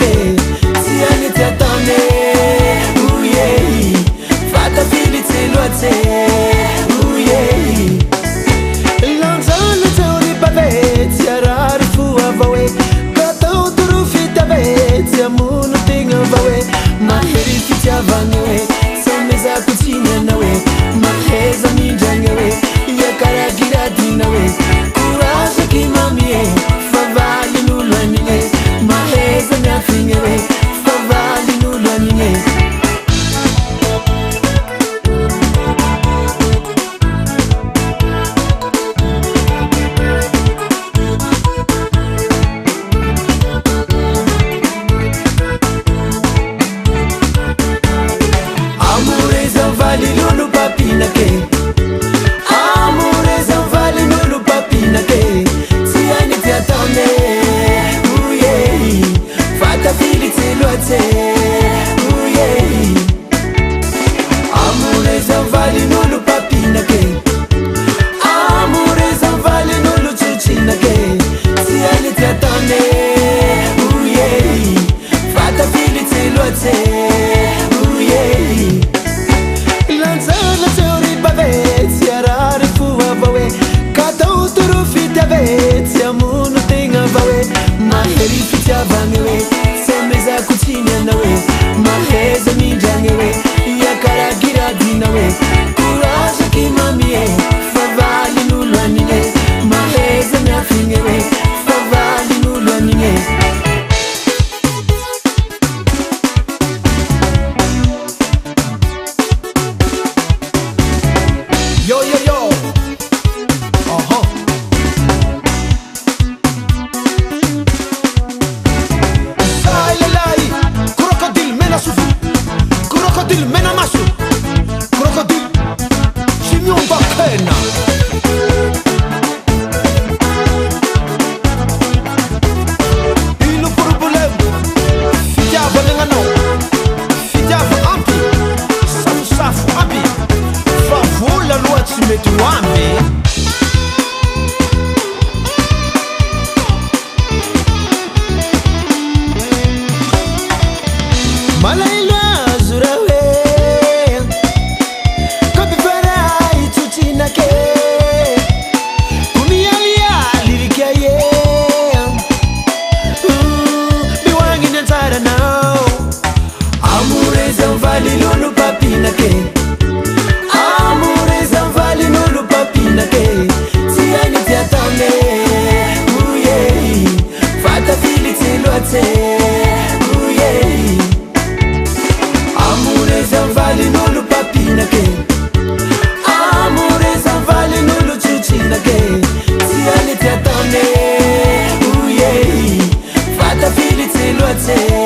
ke siani tatane uye fata fili tseloate uye lanzalo tori pavet yarar fua vawe kato turu fita vet amunu tinga vawe maheri fitya vanwe someza kuchinya nawe maheza minjangewe yakara giradinawe kuraje kimamie favali nulwanine maheza nyafingewe favali nulwanine amureza vali lulu papina ke amureza vali lulu papina ke siani tatane uye fata fili tseloate uye amureza vali lulu papina ke amureza vali lulu chuchina ke siani tatane uye fata fili tseloate uye lanzala teori bavet yarare fuwa vawe kata uturu fita vet amunu tinga vawe maheri fitya vangewe someza kuchinya nawe maheza minjangewe yakara giradinawe kuraje kimamie favali nulwanine maheza nyafingewe favali nulwanine yo yo yo lai crocodile mena sufu crocodile mena masu crocodile chimion bakena ilo problème fitiava nengano fitiava ampi safu ampi favula lua tsimetuame malaila zurawe kabifara ituchina ke kunialia lirikaye biwangi nantara now amureza vali lulu papina ke amureza vali lulu papina ke siani tatane uye fata fili tseloate uye amureza vali nulu papina ke amureza vali nulu chuchina ke siani tatane uye fata fili tseloate